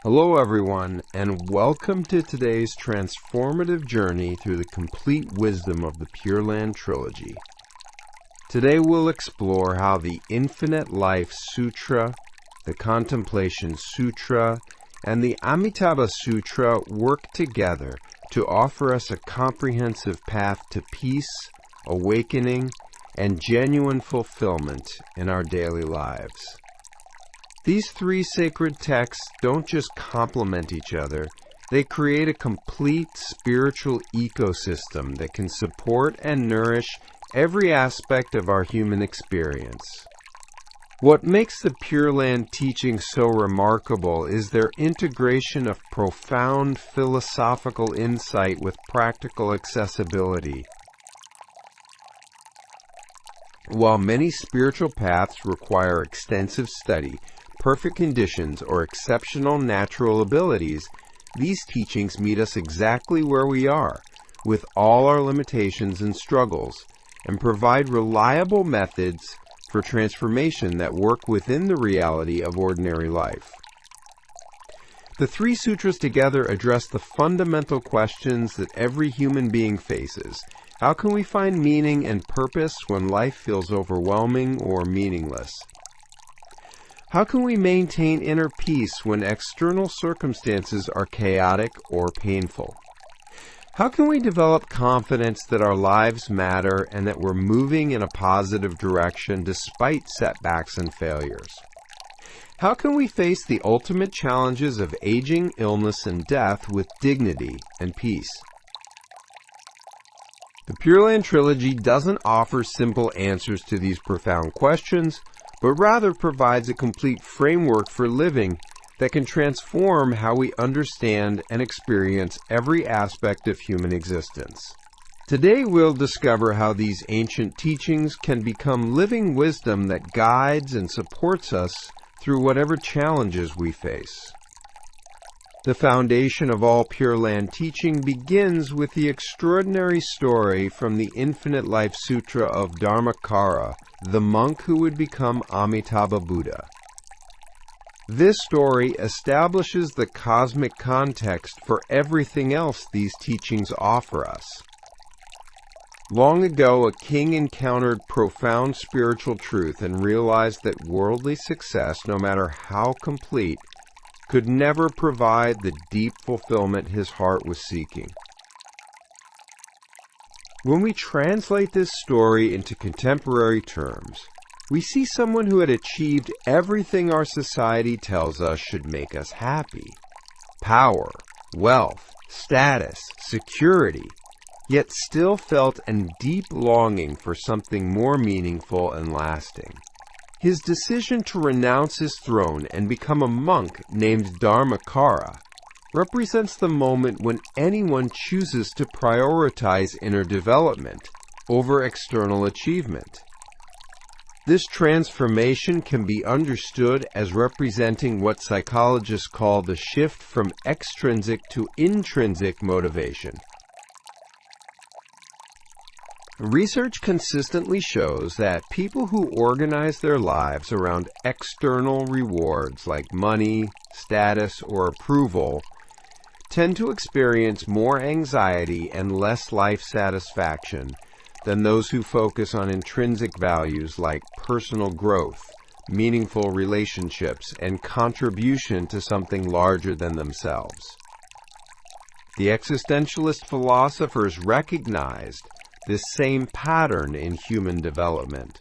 Hello everyone, and welcome to today's transformative journey through the complete wisdom of the Pure Land trilogy. Today we'll explore how the Infinite Life Sutra, the Contemplation Sutra, and the Amitabha Sutra work together to offer us a comprehensive path to peace, awakening, and genuine fulfillment in our daily lives. These three sacred texts don't just complement each other, they create a complete spiritual ecosystem that can support and nourish every aspect of our human experience. What makes the Pure Land teachings so remarkable is their integration of profound philosophical insight with practical accessibility. While many spiritual paths require extensive study, perfect conditions, or exceptional natural abilities, these teachings meet us exactly where we are, with all our limitations and struggles, and provide reliable methods for transformation that work within the reality of ordinary life. The three sutras together address the fundamental questions that every human being faces. How can we find meaning and purpose when life feels overwhelming or meaningless? How can we maintain inner peace when external circumstances are chaotic or painful? How can we develop confidence that our lives matter and that we're moving in a positive direction despite setbacks and failures? How can we face the ultimate challenges of aging, illness, and death with dignity and peace? The Pure Land trilogy doesn't offer simple answers to these profound questions, but rather provides a complete framework for living that can transform how we understand and experience every aspect of human existence. Today we'll discover how these ancient teachings can become living wisdom that guides and supports us through whatever challenges we face. The foundation of all Pure Land teaching begins with the extraordinary story from the Infinite Life Sutra of Dharmakara, the monk who would become Amitabha Buddha. This story establishes the cosmic context for everything else these teachings offer us. Long ago, a king encountered profound spiritual truth and realized that worldly success, no matter how complete, could never provide the deep fulfillment his heart was seeking. When we translate this story into contemporary terms, we see someone who had achieved everything our society tells us should make us happy: power, wealth, status, security, yet still felt a deep longing for something more meaningful and lasting. His decision to renounce his throne and become a monk named Dharmakara represents the moment when anyone chooses to prioritize inner development over external achievement. This transformation can be understood as representing what psychologists call the shift from extrinsic to intrinsic motivation. Research consistently shows that people who organize their lives around external rewards like money, status, or approval tend to experience more anxiety and less life satisfaction than those who focus on intrinsic values like personal growth, meaningful relationships, and contribution to something larger than themselves. The existentialist philosophers recognized this same pattern in human development.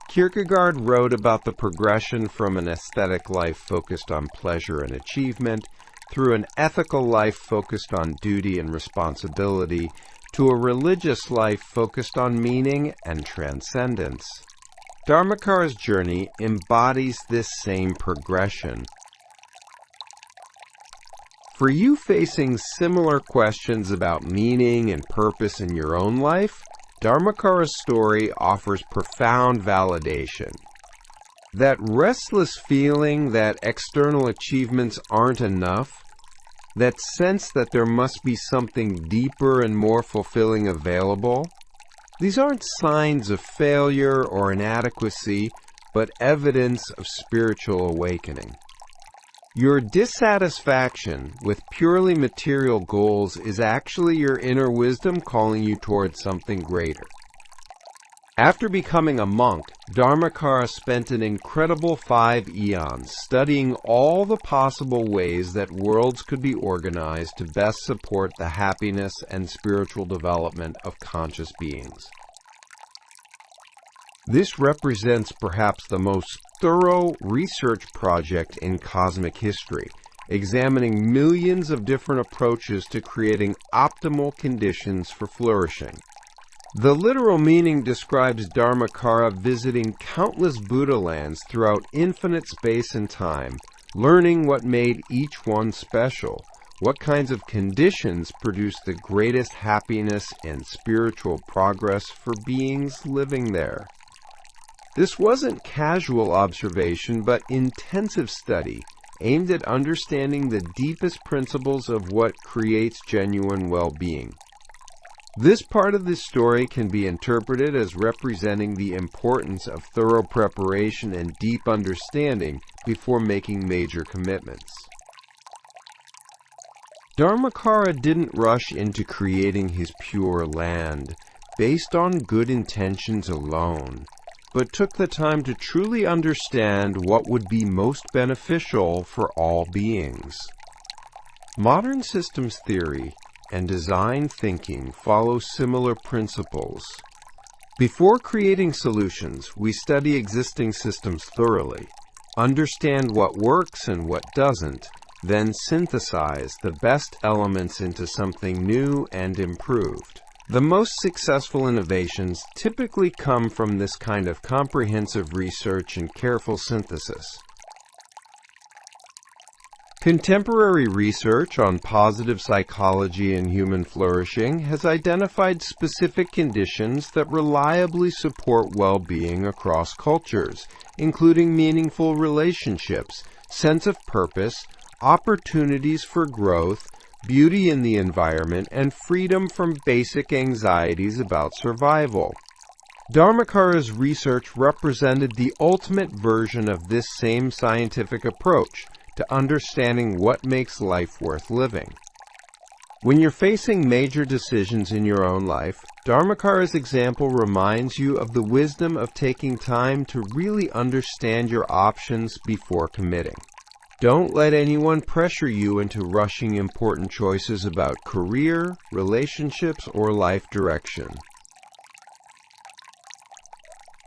Kierkegaard wrote about the progression from an aesthetic life focused on pleasure and achievement through an ethical life focused on duty and responsibility to a religious life focused on meaning and transcendence. Dharmakara's journey embodies this same progression. For you facing similar questions about meaning and purpose in your own life, Dharmakara's story offers profound validation. That restless feeling that external achievements aren't enough, that sense that there must be something deeper and more fulfilling available, these aren't signs of failure or inadequacy, but evidence of spiritual awakening. Your dissatisfaction with purely material goals is actually your inner wisdom calling you towards something greater. After becoming a monk, Dharmakara spent an incredible 5 eons studying all the possible ways that worlds could be organized to best support the happiness and spiritual development of conscious beings. This represents perhaps the most thorough research project in cosmic history, examining millions of different approaches to creating optimal conditions for flourishing. The literal meaning describes Dharmakara visiting countless Buddha lands throughout infinite space and time, learning what made each one special, what kinds of conditions produce the greatest happiness and spiritual progress for beings living there. This wasn't casual observation, but intensive study, aimed at understanding the deepest principles of what creates genuine well-being. This part of the story can be interpreted as representing the importance of thorough preparation and deep understanding before making major commitments. Dharmakara didn't rush into creating his pure land based on good intentions alone, but took the time to truly understand what would be most beneficial for all beings. Modern systems theory and design thinking follow similar principles. Before creating solutions, we study existing systems thoroughly, understand what works and what doesn't, then synthesize the best elements into something new and improved. The most successful innovations typically come from this kind of comprehensive research and careful synthesis. Contemporary research on positive psychology and human flourishing has identified specific conditions that reliably support well-being across cultures, including meaningful relationships, sense of purpose, opportunities for growth, beauty in the environment, and freedom from basic anxieties about survival. Dharmakara's research represented the ultimate version of this same scientific approach to understanding what makes life worth living. When you're facing major decisions in your own life, Dharmakara's example reminds you of the wisdom of taking time to really understand your options before committing. Don't let anyone pressure you into rushing important choices about career, relationships, or life direction.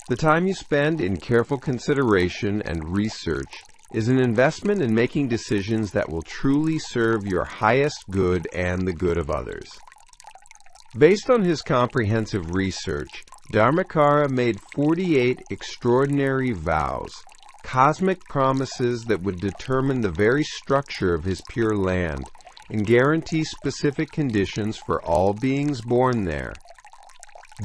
The time you spend in careful consideration and research is an investment in making decisions that will truly serve your highest good and the good of others. Based on his comprehensive research, Dharmakara made 48 extraordinary vows, cosmic promises that would determine the very structure of his pure land and guarantee specific conditions for all beings born there.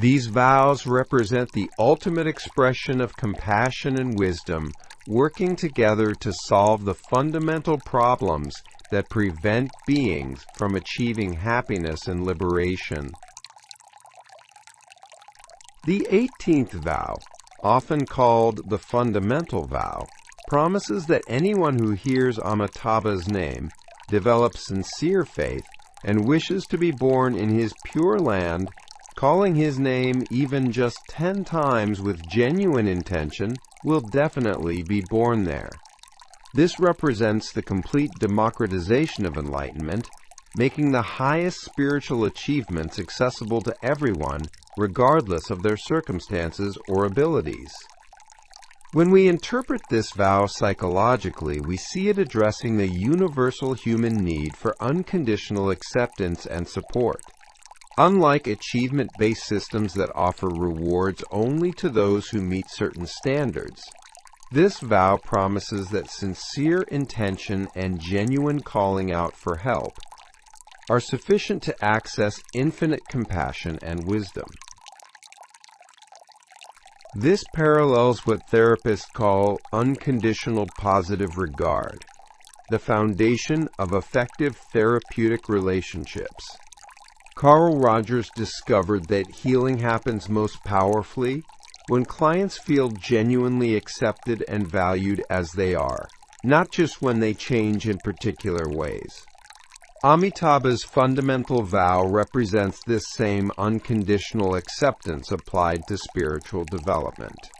These vows represent the ultimate expression of compassion and wisdom, working together to solve the fundamental problems that prevent beings from achieving happiness and liberation. The 18th vow, often called the fundamental vow, promises that anyone who hears Amitabha's name, develops sincere faith, and wishes to be born in his pure land, calling his name even just 10 times with genuine intention, will definitely be born there. This represents the complete democratization of enlightenment, making the highest spiritual achievements accessible to everyone, regardless of their circumstances or abilities. When we interpret this vow psychologically, we see it addressing the universal human need for unconditional acceptance and support. Unlike achievement-based systems that offer rewards only to those who meet certain standards, this vow promises that sincere intention and genuine calling out for help are sufficient to access infinite compassion and wisdom. This parallels what therapists call unconditional positive regard, the foundation of effective therapeutic relationships. Carl Rogers discovered that healing happens most powerfully when clients feel genuinely accepted and valued as they are, not just when they change in particular ways. Amitabha's fundamental vow represents this same unconditional acceptance applied to spiritual development.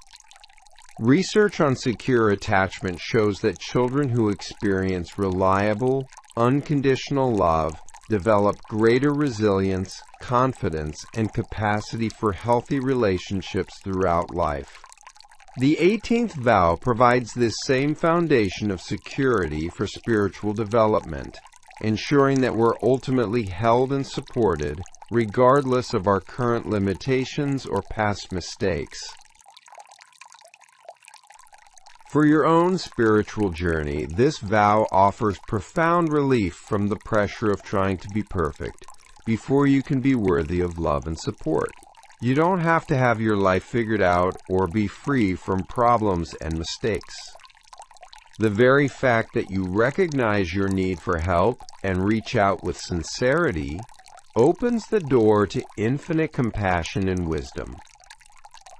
Research on secure attachment shows that children who experience reliable, unconditional love develop greater resilience, confidence, and capacity for healthy relationships throughout life. The 18th vow provides this same foundation of security for spiritual development, ensuring that we're ultimately held and supported regardless of our current limitations or past mistakes. For your own spiritual journey, this vow offers profound relief from the pressure of trying to be perfect before you can be worthy of love and support. You don't have to have your life figured out or be free from problems and mistakes. The very fact that you recognize your need for help and reach out with sincerity opens the door to infinite compassion and wisdom.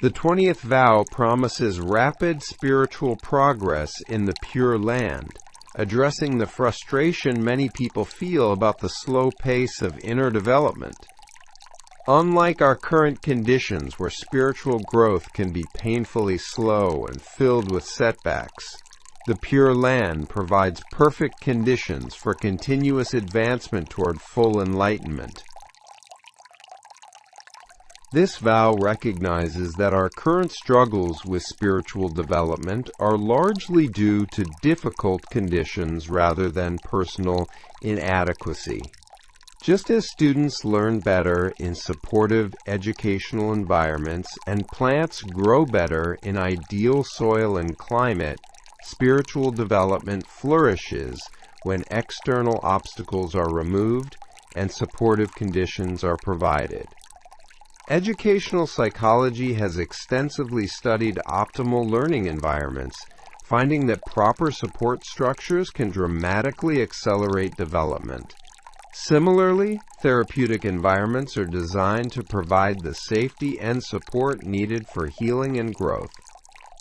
The 20th vow promises rapid spiritual progress in the Pure Land, addressing the frustration many people feel about the slow pace of inner development. Unlike our current conditions where spiritual growth can be painfully slow and filled with setbacks, the Pure Land provides perfect conditions for continuous advancement toward full enlightenment. This vow recognizes that our current struggles with spiritual development are largely due to difficult conditions rather than personal inadequacy. Just as students learn better in supportive educational environments and plants grow better in ideal soil and climate, spiritual development flourishes when external obstacles are removed and supportive conditions are provided. Educational psychology has extensively studied optimal learning environments, finding that proper support structures can dramatically accelerate development. Similarly, therapeutic environments are designed to provide the safety and support needed for healing and growth.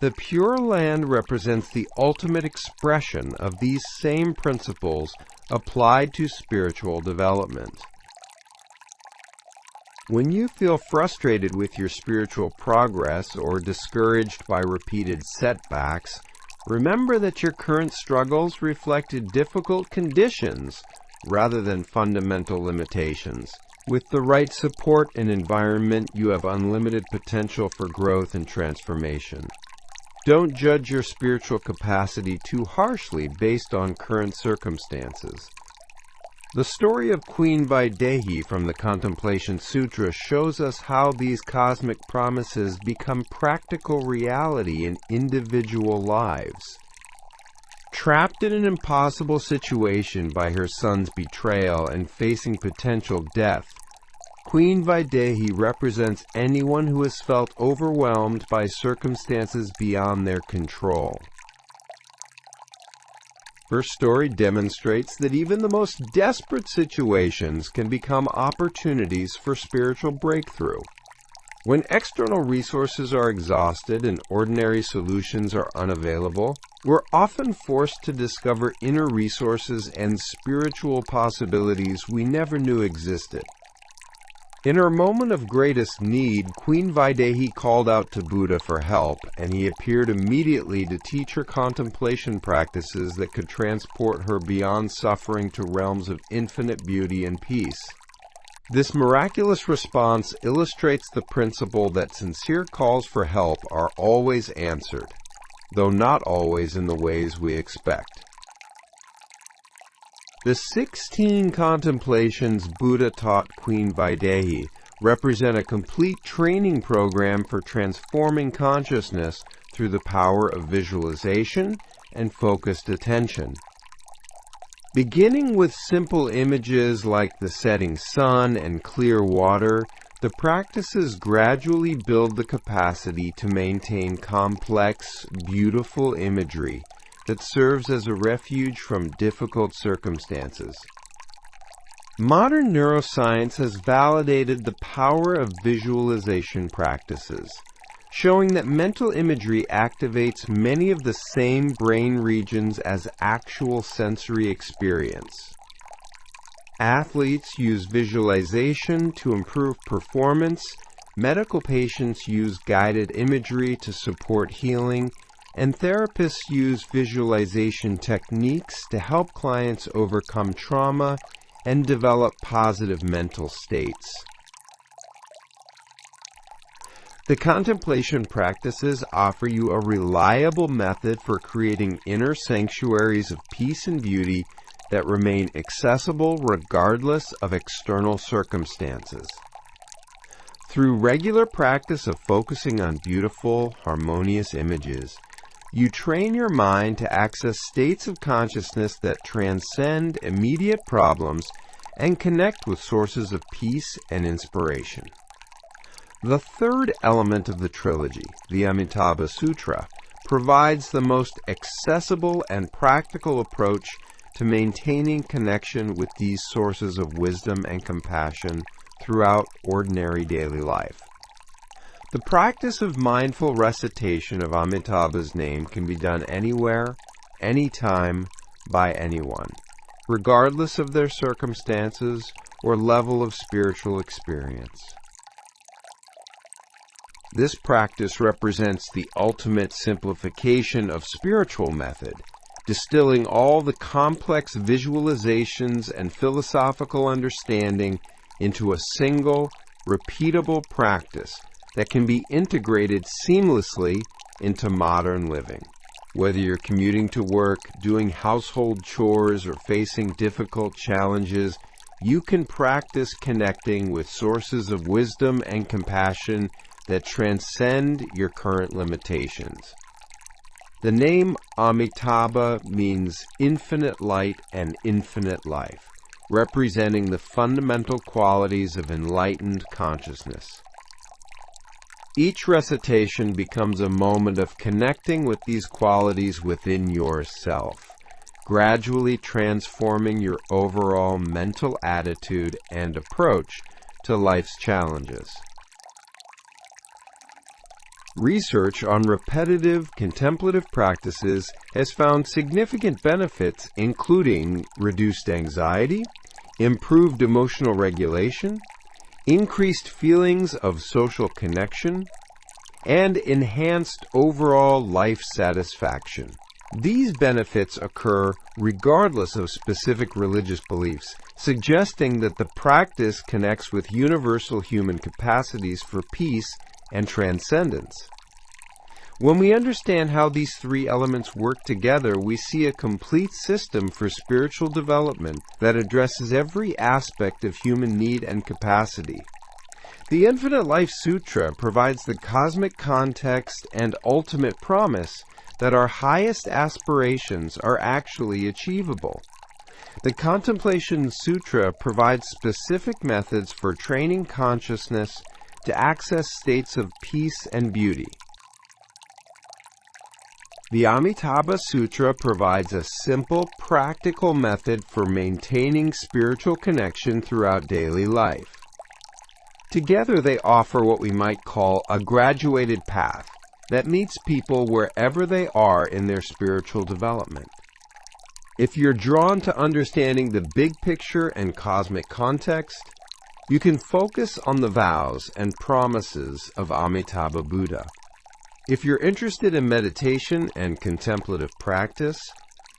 The Pure Land represents the ultimate expression of these same principles applied to spiritual development. When you feel frustrated with your spiritual progress or discouraged by repeated setbacks, remember that your current struggles reflected difficult conditions rather than fundamental limitations. With the right support and environment, you have unlimited potential for growth and transformation. Don't judge your spiritual capacity too harshly based on current circumstances. The story of Queen Vaidehi from the Contemplation Sutra shows us how these cosmic promises become practical reality in individual lives. Trapped in an impossible situation by her son's betrayal and facing potential death, Queen Vaidehi represents anyone who has felt overwhelmed by circumstances beyond their control. Her story demonstrates that even the most desperate situations can become opportunities for spiritual breakthrough. When external resources are exhausted and ordinary solutions are unavailable, we're often forced to discover inner resources and spiritual possibilities we never knew existed. In her moment of greatest need, Queen Vaidehi called out to Buddha for help, and he appeared immediately to teach her contemplation practices that could transport her beyond suffering to realms of infinite beauty and peace. This miraculous response illustrates the principle that sincere calls for help are always answered, though not always in the ways we expect. The 16 contemplations Buddha taught Queen Vaidehi represent a complete training program for transforming consciousness through the power of visualization and focused attention. Beginning with simple images like the setting sun and clear water, the practices gradually build the capacity to maintain complex, beautiful imagery that serves as a refuge from difficult circumstances. Modern neuroscience has validated the power of visualization practices. showing that mental imagery activates many of the same brain regions as actual sensory experience. Athletes use visualization to improve performance, medical patients use guided imagery to support healing, and therapists use visualization techniques to help clients overcome trauma and develop positive mental states. The contemplation practices offer you a reliable method for creating inner sanctuaries of peace and beauty that remain accessible regardless of external circumstances. Through regular practice of focusing on beautiful, harmonious images, you train your mind to access states of consciousness that transcend immediate problems and connect with sources of peace and inspiration. The third element of the trilogy, the Amitabha Sutra, provides the most accessible and practical approach to maintaining connection with these sources of wisdom and compassion throughout ordinary daily life. The practice of mindful recitation of Amitabha's name can be done anywhere, anytime, by anyone, regardless of their circumstances or level of spiritual experience. This practice represents the ultimate simplification of spiritual method, distilling all the complex visualizations and philosophical understanding into a single, repeatable practice that can be integrated seamlessly into modern living. Whether you're commuting to work, doing household chores, or facing difficult challenges, you can practice connecting with sources of wisdom and compassion that transcend your current limitations. The name Amitabha means infinite light and infinite life, representing the fundamental qualities of enlightened consciousness. Each recitation becomes a moment of connecting with these qualities within yourself, gradually transforming your overall mental attitude and approach to life's challenges. Research on repetitive contemplative practices has found significant benefits, including reduced anxiety, improved emotional regulation, increased feelings of social connection, and enhanced overall life satisfaction. These benefits occur regardless of specific religious beliefs, suggesting that the practice connects with universal human capacities for peace and transcendence. When we understand how these three elements work together, we see a complete system for spiritual development that addresses every aspect of human need and capacity. The Infinite Life Sutra provides the cosmic context and ultimate promise that our highest aspirations are actually achievable. The Contemplation Sutra provides specific methods for training consciousness to access states of peace and beauty. The Amitabha Sutra provides a simple, practical method for maintaining spiritual connection throughout daily life. Together they offer what we might call a graduated path that meets people wherever they are in their spiritual development. If you're drawn to understanding the big picture and cosmic context, you can focus on the vows and promises of Amitabha Buddha. If you're interested in meditation and contemplative practice,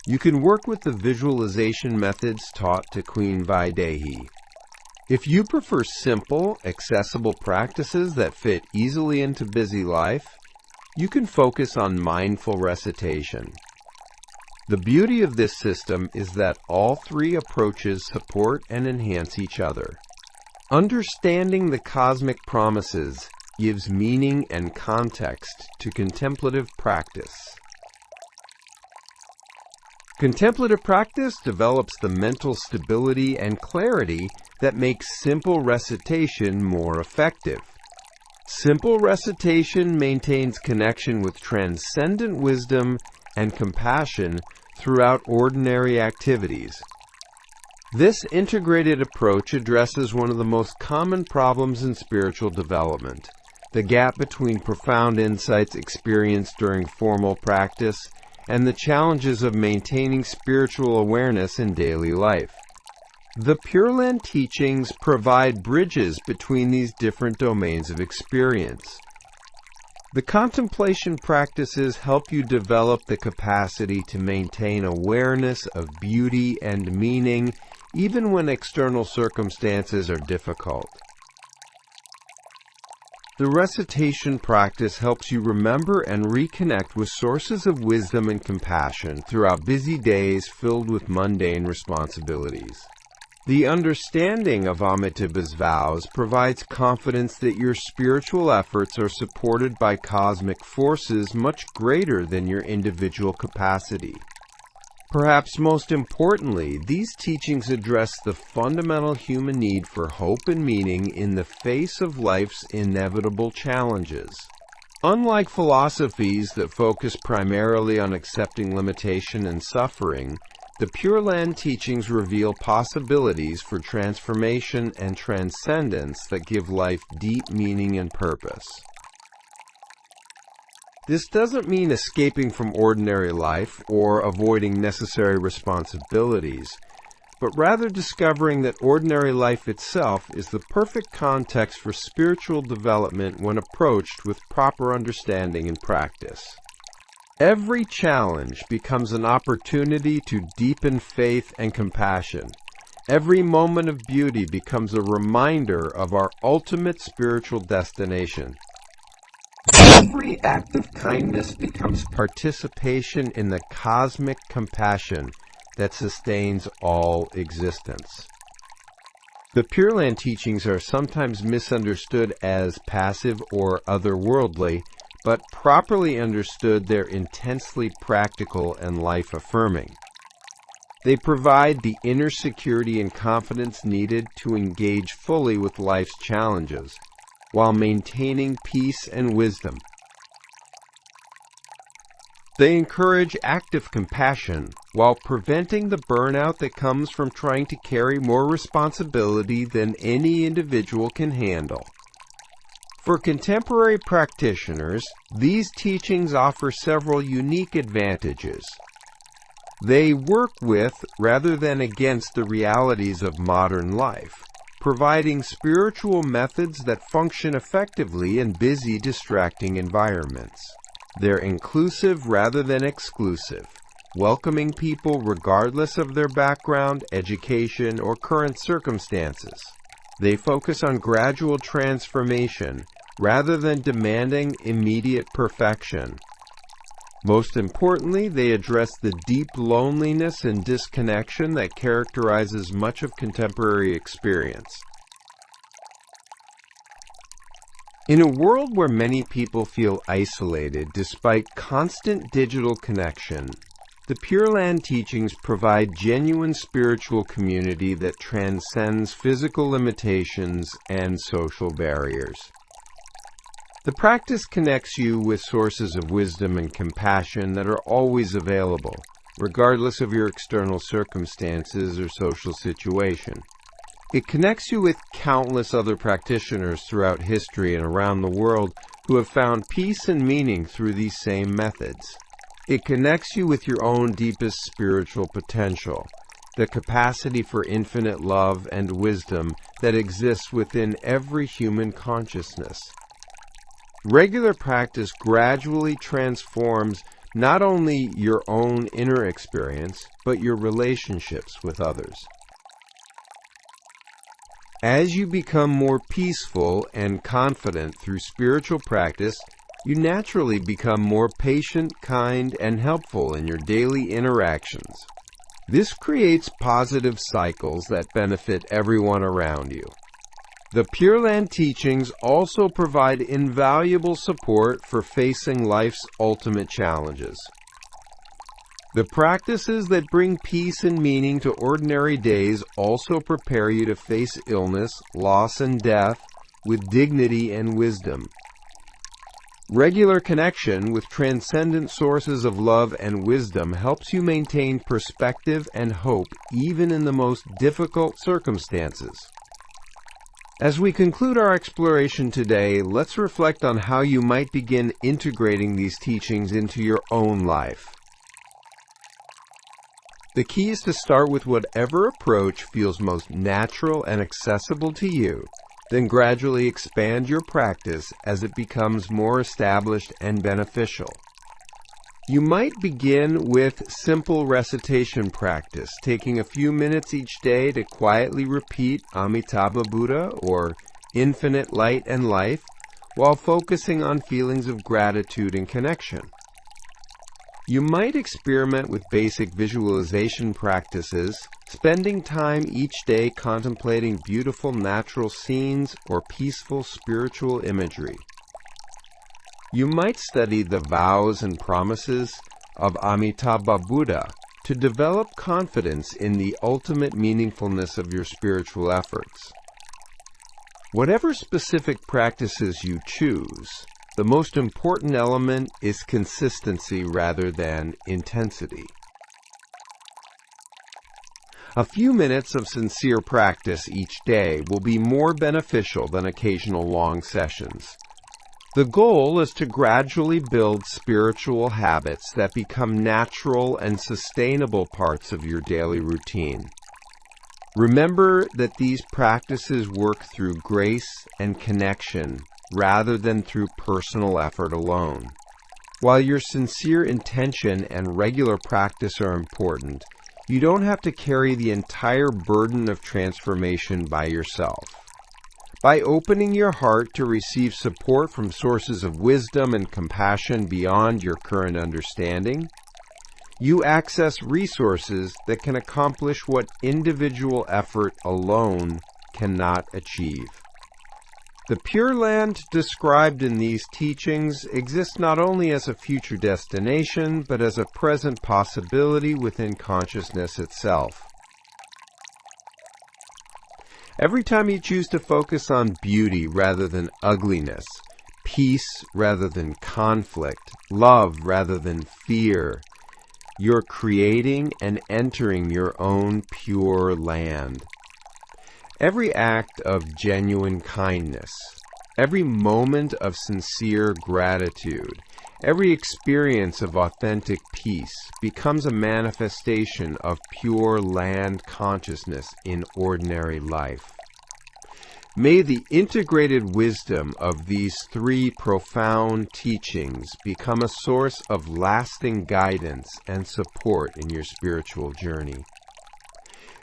you can work with the visualization methods taught to Queen Vaidehi. If you prefer simple, accessible practices that fit easily into busy life, you can focus on mindful recitation. The beauty of this system is that all three approaches support and enhance each other. Understanding the cosmic promises gives meaning and context to contemplative practice. Contemplative practice develops the mental stability and clarity that makes simple recitation more effective. Simple recitation maintains connection with transcendent wisdom and compassion throughout ordinary activities. This integrated approach addresses one of the most common problems in spiritual development, the gap between profound insights experienced during formal practice and the challenges of maintaining spiritual awareness in daily life. The Pure Land teachings provide bridges between these different domains of experience. The contemplation practices help you develop the capacity to maintain awareness of beauty and meaning even when external circumstances are difficult. The recitation practice helps you remember and reconnect with sources of wisdom and compassion throughout busy days filled with mundane responsibilities. The understanding of Amitabha's vows provides confidence that your spiritual efforts are supported by cosmic forces much greater than your individual capacity. Perhaps most importantly, these teachings address the fundamental human need for hope and meaning in the face of life's inevitable challenges. Unlike philosophies that focus primarily on accepting limitation and suffering, the Pure Land teachings reveal possibilities for transformation and transcendence that give life deep meaning and purpose. This doesn't mean escaping from ordinary life or avoiding necessary responsibilities, but rather discovering that ordinary life itself is the perfect context for spiritual development when approached with proper understanding and practice. Every challenge becomes an opportunity to deepen faith and compassion. Every moment of beauty becomes a reminder of our ultimate spiritual destination. Every act of kindness becomes participation in the cosmic compassion that sustains all existence. The Pure Land teachings are sometimes misunderstood as passive or otherworldly, but properly understood, they're intensely practical and life-affirming. They provide the inner security and confidence needed to engage fully with life's challenges, while maintaining peace and wisdom. They encourage active compassion, while preventing the burnout that comes from trying to carry more responsibility than any individual can handle. For contemporary practitioners, these teachings offer several unique advantages. They work with, rather than against, the realities of modern life, providing spiritual methods that function effectively in busy, distracting environments. They're inclusive rather than exclusive, welcoming people regardless of their background, education, or current circumstances. They focus on gradual transformation rather than demanding immediate perfection. Most importantly, they address the deep loneliness and disconnection that characterizes much of contemporary experience. In a world where many people feel isolated despite constant digital connection, the Pure Land teachings provide genuine spiritual community that transcends physical limitations and social barriers. The practice connects you with sources of wisdom and compassion that are always available, regardless of your external circumstances or social situation. It connects you with countless other practitioners throughout history and around the world who have found peace and meaning through these same methods. It connects you with your own deepest spiritual potential, the capacity for infinite love and wisdom that exists within every human consciousness. Regular practice gradually transforms not only your own inner experience, but your relationships with others. As you become more peaceful and confident through spiritual practice, you naturally become more patient, kind, and helpful in your daily interactions. This creates positive cycles that benefit everyone around you. The Pure Land teachings also provide invaluable support for facing life's ultimate challenges. The practices that bring peace and meaning to ordinary days also prepare you to face illness, loss, and death with dignity and wisdom. Regular connection with transcendent sources of love and wisdom helps you maintain perspective and hope even in the most difficult circumstances. As we conclude our exploration today, let's reflect on how you might begin integrating these teachings into your own life. The key is to start with whatever approach feels most natural and accessible to you, then gradually expand your practice as it becomes more established and beneficial. You might begin with simple recitation practice, taking a few minutes each day to quietly repeat Amitabha Buddha or Infinite Light and Life while focusing on feelings of gratitude and connection. You might experiment with basic visualization practices, spending time each day contemplating beautiful natural scenes or peaceful spiritual imagery. You might study the vows and promises of Amitabha Buddha to develop confidence in the ultimate meaningfulness of your spiritual efforts. Whatever specific practices you choose, the most important element is consistency rather than intensity. A few minutes of sincere practice each day will be more beneficial than occasional long sessions. The goal is to gradually build spiritual habits that become natural and sustainable parts of your daily routine. Remember that these practices work through grace and connection rather than through personal effort alone. While your sincere intention and regular practice are important, you don't have to carry the entire burden of transformation by yourself. By opening your heart to receive support from sources of wisdom and compassion beyond your current understanding, you access resources that can accomplish what individual effort alone cannot achieve. The Pure Land described in these teachings exists not only as a future destination, but as a present possibility within consciousness itself. Every time you choose to focus on beauty rather than ugliness, peace rather than conflict, love rather than fear, you're creating and entering your own pure land. Every act of genuine kindness, every moment of sincere gratitude, every experience of authentic peace becomes a manifestation of pure land consciousness in ordinary life. May the integrated wisdom of these three profound teachings become a source of lasting guidance and support in your spiritual journey.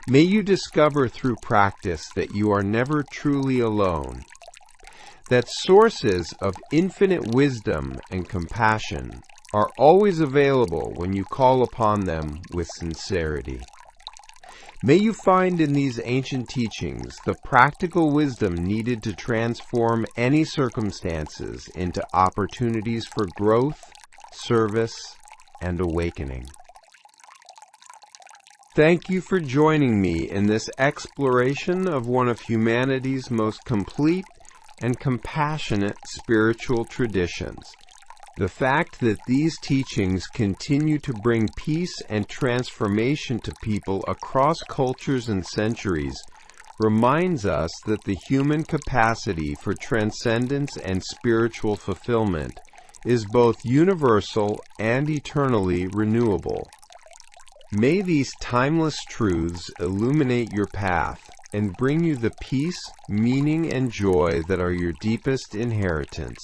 May you discover through practice that you are never truly alone, that sources of infinite wisdom and compassion are always available when you call upon them with sincerity. May you find in these ancient teachings the practical wisdom needed to transform any circumstances into opportunities for growth, service, and awakening. Thank you for joining me in this exploration of one of humanity's most complete and compassionate spiritual traditions. The fact that these teachings continue to bring peace and transformation to people across cultures and centuries reminds us that the human capacity for transcendence and spiritual fulfillment is both universal and eternally renewable. May these timeless truths illuminate your path and bring you the peace, meaning, and joy that are your deepest inheritance.